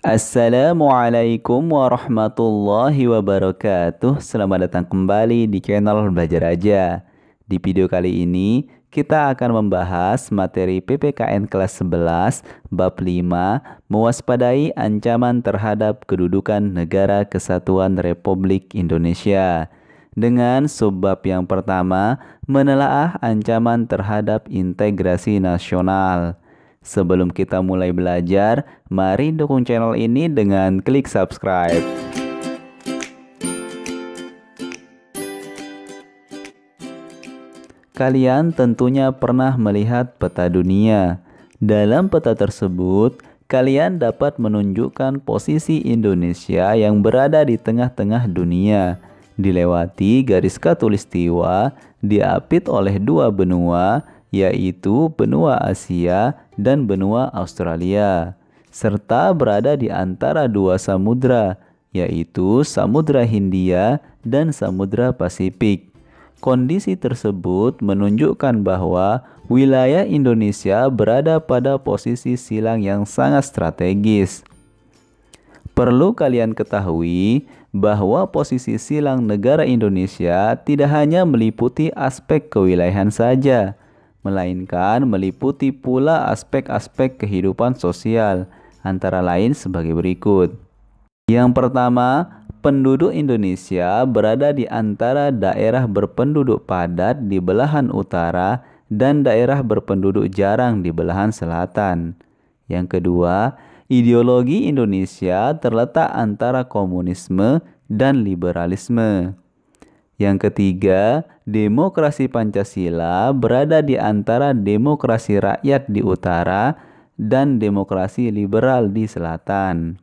Assalamualaikum warahmatullahi wabarakatuh. Selamat datang kembali di channel Belajar Aja. Di video kali ini kita akan membahas materi PPKN kelas 11 bab 5 mewaspadai ancaman terhadap kedudukan Negara Kesatuan Republik Indonesia. Dengan subbab yang pertama, menelaah ancaman terhadap integrasi nasional. Sebelum kita mulai belajar, mari dukung channel ini dengan klik subscribe. Kalian tentunya pernah melihat peta dunia. Dalam peta tersebut, kalian dapat menunjukkan posisi Indonesia yang berada di tengah-tengah dunia, dilewati garis khatulistiwa, diapit oleh dua benua, yaitu benua Asia dan benua Australia, serta berada di antara dua samudra, yaitu Samudra Hindia dan Samudra Pasifik. Kondisi tersebut menunjukkan bahwa wilayah Indonesia berada pada posisi silang yang sangat strategis. Perlu kalian ketahui bahwa posisi silang negara Indonesia tidak hanya meliputi aspek kewilayahan saja, melainkan meliputi pula aspek-aspek kehidupan sosial, antara lain sebagai berikut. Yang pertama, penduduk Indonesia berada di antara daerah berpenduduk padat di belahan utara dan daerah berpenduduk jarang di belahan selatan. Yang kedua, ideologi Indonesia terletak antara komunisme dan liberalisme. Yang ketiga, demokrasi Pancasila berada di antara demokrasi rakyat di utara dan demokrasi liberal di selatan.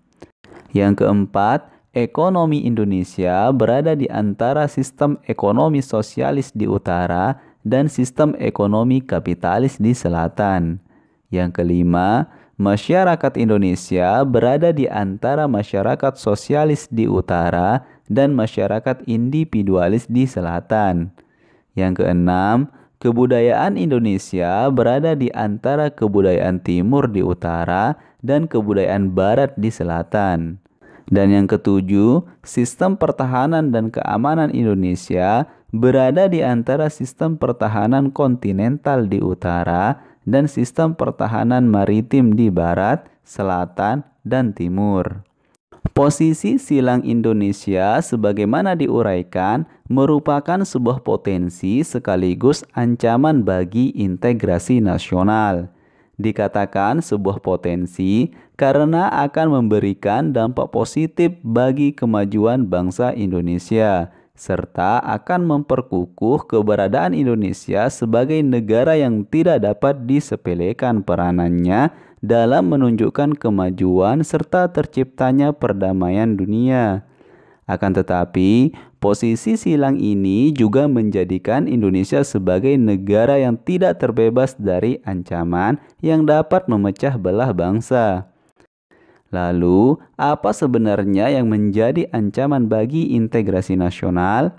Yang keempat, ekonomi Indonesia berada di antara sistem ekonomi sosialis di utara dan sistem ekonomi kapitalis di selatan. Yang kelima, masyarakat Indonesia berada di antara masyarakat sosialis di utara dan masyarakat individualis di selatan. Yang keenam, kebudayaan Indonesia berada di antara kebudayaan timur di utara dan kebudayaan barat di selatan. Dan yang ketujuh, sistem pertahanan dan keamanan Indonesia berada di antara sistem pertahanan kontinental di utara dan sistem pertahanan maritim di barat, selatan, dan timur. Posisi silang Indonesia sebagaimana diuraikan merupakan sebuah potensi sekaligus ancaman bagi integrasi nasional. Dikatakan sebuah potensi karena akan memberikan dampak positif bagi kemajuan bangsa Indonesia, serta akan memperkukuh keberadaan Indonesia sebagai negara yang tidak dapat disepelekan peranannya dalam menunjukkan kemajuan serta terciptanya perdamaian dunia. Akan tetapi, posisi silang ini juga menjadikan Indonesia sebagai negara yang tidak terbebas dari ancaman yang dapat memecah belah bangsa. Lalu, apa sebenarnya yang menjadi ancaman bagi integrasi nasional?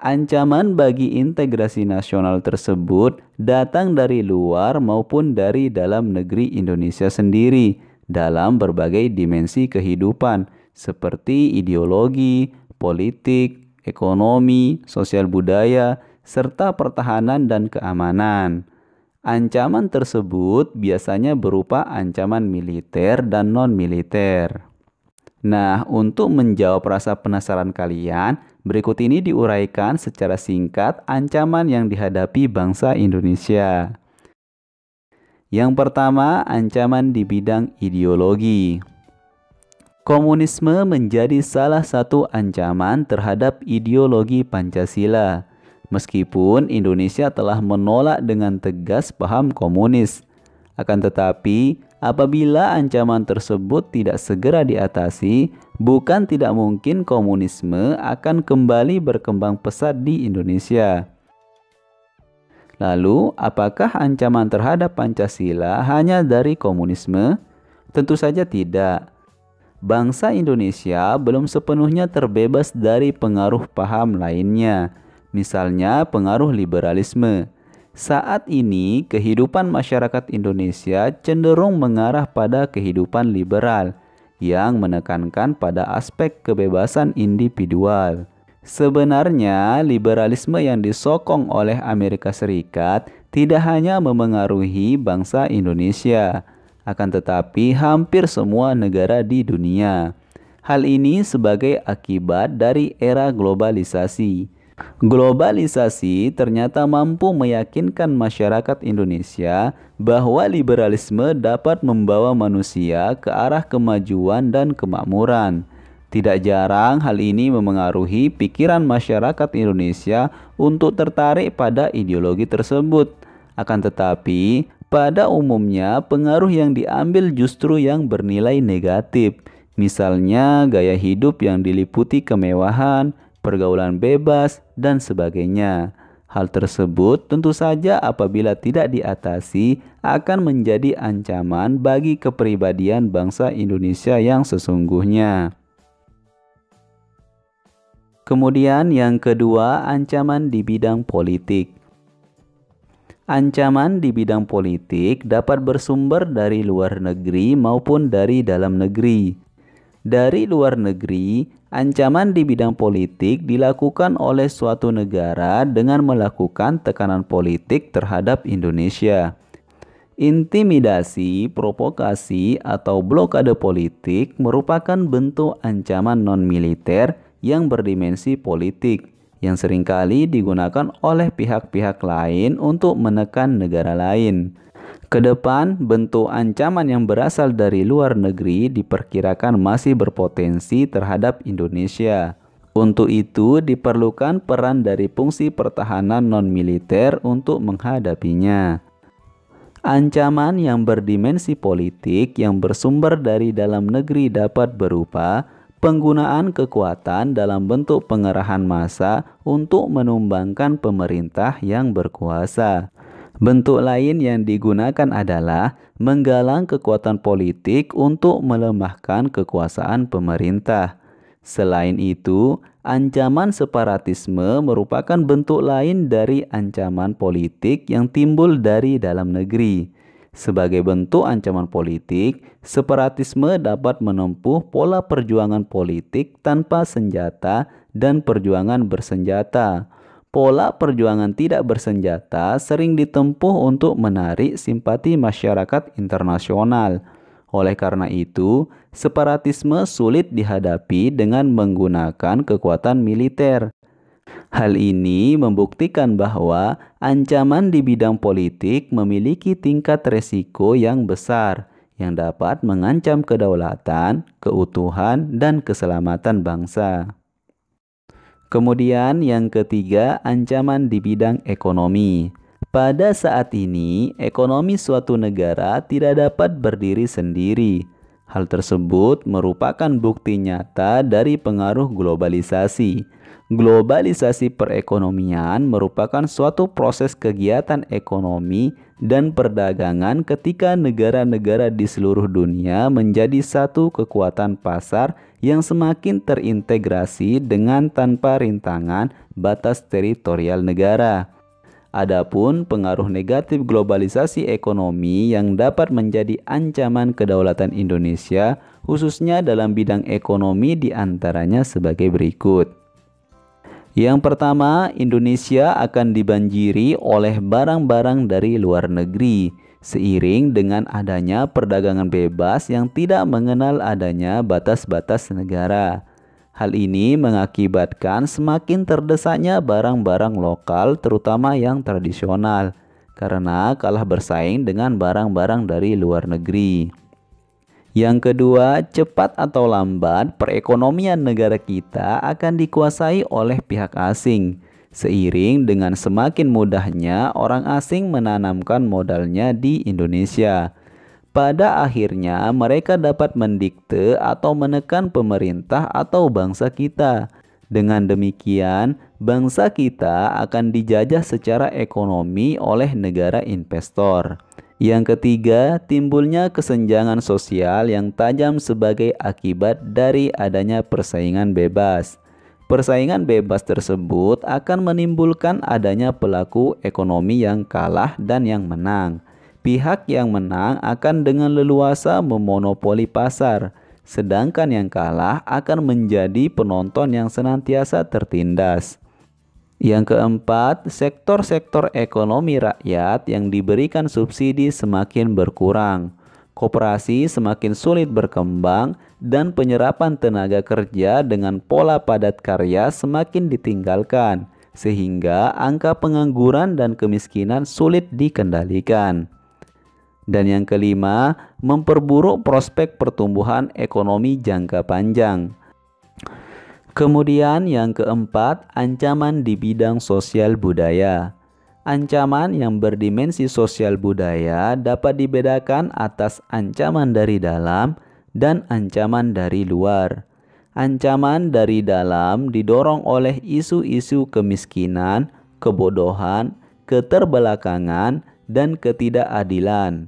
Ancaman bagi integrasi nasional tersebut datang dari luar maupun dari dalam negeri Indonesia sendiri dalam berbagai dimensi kehidupan seperti ideologi, politik, ekonomi, sosial budaya, serta pertahanan dan keamanan. Ancaman tersebut biasanya berupa ancaman militer dan non-militer. Nah, untuk menjawab rasa penasaran kalian, berikut ini diuraikan secara singkat ancaman yang dihadapi bangsa Indonesia. Yang pertama, ancaman di bidang ideologi. Komunisme menjadi salah satu ancaman terhadap ideologi Pancasila. Meskipun Indonesia telah menolak dengan tegas paham komunis, akan tetapi apabila ancaman tersebut tidak segera diatasi, bukan tidak mungkin komunisme akan kembali berkembang pesat di Indonesia. Lalu, apakah ancaman terhadap Pancasila hanya dari komunisme? Tentu saja tidak. Bangsa Indonesia belum sepenuhnya terbebas dari pengaruh paham lainnya, misalnya pengaruh liberalisme. Saat ini, kehidupan masyarakat Indonesia cenderung mengarah pada kehidupan liberal yang menekankan pada aspek kebebasan individual. Sebenarnya, liberalisme yang disokong oleh Amerika Serikat tidak hanya memengaruhi bangsa Indonesia, akan tetapi hampir semua negara di dunia. Hal ini sebagai akibat dari era globalisasi. Globalisasi ternyata mampu meyakinkan masyarakat Indonesia bahwa liberalisme dapat membawa manusia ke arah kemajuan dan kemakmuran. Tidak jarang hal ini memengaruhi pikiran masyarakat Indonesia untuk tertarik pada ideologi tersebut. Akan tetapi, pada umumnya pengaruh yang diambil justru yang bernilai negatif. Misalnya gaya hidup yang diliputi kemewahan, pergaulan bebas, dan sebagainya. Hal tersebut tentu saja apabila tidak diatasi akan menjadi ancaman bagi kepribadian bangsa Indonesia yang sesungguhnya. Kemudian yang kedua, ancaman di bidang politik. Ancaman di bidang politik dapat bersumber dari luar negeri maupun dari dalam negeri. Dari luar negeri, ancaman di bidang politik dilakukan oleh suatu negara dengan melakukan tekanan politik terhadap Indonesia. Intimidasi, provokasi, atau blokade politik merupakan bentuk ancaman non-militer yang berdimensi politik, yang seringkali digunakan oleh pihak-pihak lain untuk menekan negara lain. Kedepan, bentuk ancaman yang berasal dari luar negeri diperkirakan masih berpotensi terhadap Indonesia. Untuk itu, diperlukan peran dari fungsi pertahanan non-militer untuk menghadapinya. Ancaman yang berdimensi politik yang bersumber dari dalam negeri dapat berupa penggunaan kekuatan dalam bentuk pengerahan massa untuk menumbangkan pemerintah yang berkuasa. Bentuk lain yang digunakan adalah menggalang kekuatan politik untuk melemahkan kekuasaan pemerintah. Selain itu, ancaman separatisme merupakan bentuk lain dari ancaman politik yang timbul dari dalam negeri. Sebagai bentuk ancaman politik, separatisme dapat menempuh pola perjuangan politik tanpa senjata dan perjuangan bersenjata. Pola perjuangan tidak bersenjata sering ditempuh untuk menarik simpati masyarakat internasional. Oleh karena itu, separatisme sulit dihadapi dengan menggunakan kekuatan militer. Hal ini membuktikan bahwa ancaman di bidang politik memiliki tingkat resiko yang besar yang dapat mengancam kedaulatan, keutuhan, dan keselamatan bangsa. Kemudian yang ketiga, ancaman di bidang ekonomi. Pada saat ini, ekonomi suatu negara tidak dapat berdiri sendiri. Hal tersebut merupakan bukti nyata dari pengaruh globalisasi. Globalisasi perekonomian merupakan suatu proses kegiatan ekonomi dan perdagangan ketika negara-negara di seluruh dunia menjadi satu kekuatan pasar yang semakin terintegrasi dengan tanpa rintangan batas teritorial negara. Adapun pengaruh negatif globalisasi ekonomi yang dapat menjadi ancaman kedaulatan Indonesia, khususnya dalam bidang ekonomi diantaranya sebagai berikut. Yang pertama, Indonesia akan dibanjiri oleh barang-barang dari luar negeri, seiring dengan adanya perdagangan bebas yang tidak mengenal adanya batas-batas negara. Hal ini mengakibatkan semakin terdesaknya barang-barang lokal terutama yang tradisional, karena kalah bersaing dengan barang-barang dari luar negeri. Yang kedua, cepat atau lambat perekonomian negara kita akan dikuasai oleh pihak asing, seiring dengan semakin mudahnya orang asing menanamkan modalnya di Indonesia. Pada akhirnya mereka dapat mendikte atau menekan pemerintah atau bangsa kita. Dengan demikian, bangsa kita akan dijajah secara ekonomi oleh negara investor. Yang ketiga, timbulnya kesenjangan sosial yang tajam sebagai akibat dari adanya persaingan bebas. Persaingan bebas tersebut akan menimbulkan adanya pelaku ekonomi yang kalah dan yang menang. Pihak yang menang akan dengan leluasa memonopoli pasar, sedangkan yang kalah akan menjadi penonton yang senantiasa tertindas. Yang keempat, sektor-sektor ekonomi rakyat yang diberikan subsidi semakin berkurang. Koperasi semakin sulit berkembang dan penyerapan tenaga kerja dengan pola padat karya semakin ditinggalkan, sehingga angka pengangguran dan kemiskinan sulit dikendalikan. Dan yang kelima, memperburuk prospek pertumbuhan ekonomi jangka panjang. Kemudian yang keempat, ancaman di bidang sosial budaya. Ancaman yang berdimensi sosial budaya dapat dibedakan atas ancaman dari dalam dan ancaman dari luar. Ancaman dari dalam didorong oleh isu-isu kemiskinan, kebodohan, keterbelakangan, dan ketidakadilan.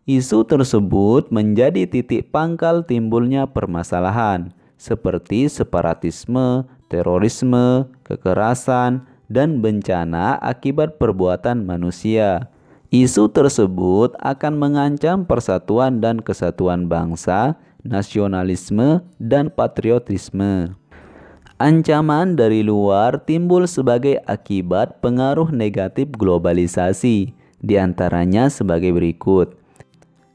Isu tersebut menjadi titik pangkal timbulnya permasalahan seperti separatisme, terorisme, kekerasan, dan bencana akibat perbuatan manusia. Isu tersebut akan mengancam persatuan dan kesatuan bangsa, nasionalisme, dan patriotisme. Ancaman dari luar timbul sebagai akibat pengaruh negatif globalisasi, diantaranya sebagai berikut.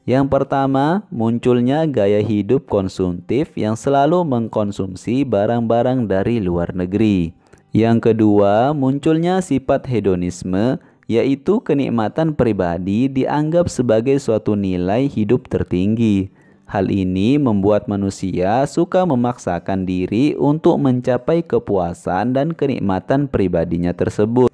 Yang pertama, munculnya gaya hidup konsumtif yang selalu mengkonsumsi barang-barang dari luar negeri. Yang kedua, munculnya sifat hedonisme, yaitu kenikmatan pribadi dianggap sebagai suatu nilai hidup tertinggi. Hal ini membuat manusia suka memaksakan diri untuk mencapai kepuasan dan kenikmatan pribadinya tersebut.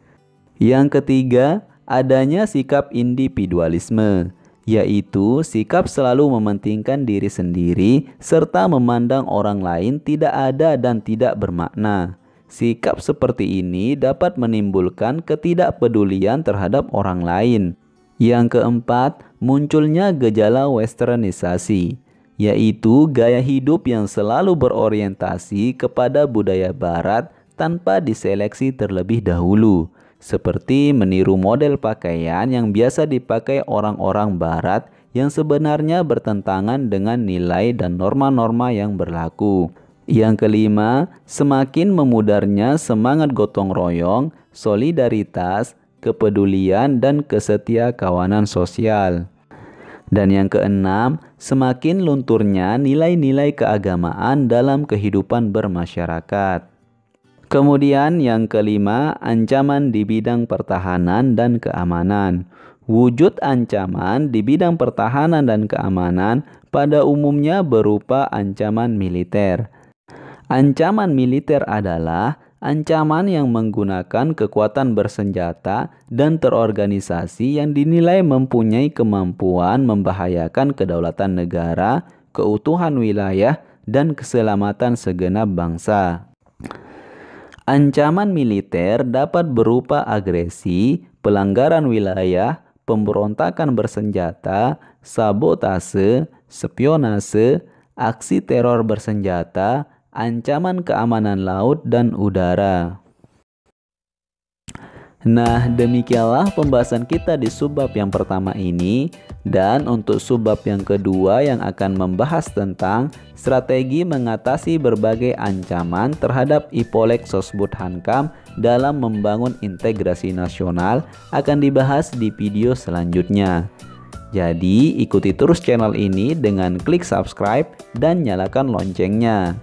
Yang ketiga, adanya sikap individualisme, yaitu sikap selalu mementingkan diri sendiri serta memandang orang lain tidak ada dan tidak bermakna. Sikap seperti ini dapat menimbulkan ketidakpedulian terhadap orang lain. Yang keempat, munculnya gejala westernisasi, yaitu gaya hidup yang selalu berorientasi kepada budaya barat tanpa diseleksi terlebih dahulu, seperti meniru model pakaian yang biasa dipakai orang-orang barat yang sebenarnya bertentangan dengan nilai dan norma-norma yang berlaku. Yang kelima, semakin memudarnya semangat gotong royong, solidaritas, kepedulian, dan kesetiakawanan sosial. Dan yang keenam, semakin lunturnya nilai-nilai keagamaan dalam kehidupan bermasyarakat. Kemudian yang kelima, ancaman di bidang pertahanan dan keamanan. Wujud ancaman di bidang pertahanan dan keamanan pada umumnya berupa ancaman militer. Ancaman militer adalah ancaman yang menggunakan kekuatan bersenjata dan terorganisasi yang dinilai mempunyai kemampuan membahayakan kedaulatan negara, keutuhan wilayah, dan keselamatan segenap bangsa. Ancaman militer dapat berupa agresi, pelanggaran wilayah, pemberontakan bersenjata, sabotase, spionase, aksi teror bersenjata, ancaman keamanan laut dan udara. Nah, demikianlah pembahasan kita di subbab yang pertama ini. Dan untuk subbab yang kedua yang akan membahas tentang strategi mengatasi berbagai ancaman terhadap IPOLEK Sosbud Hankam dalam membangun integrasi nasional akan dibahas di video selanjutnya. Jadi, ikuti terus channel ini dengan klik subscribe dan nyalakan loncengnya.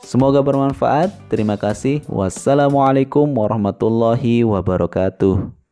Semoga bermanfaat. Terima kasih. Wassalamualaikum warahmatullahi wabarakatuh.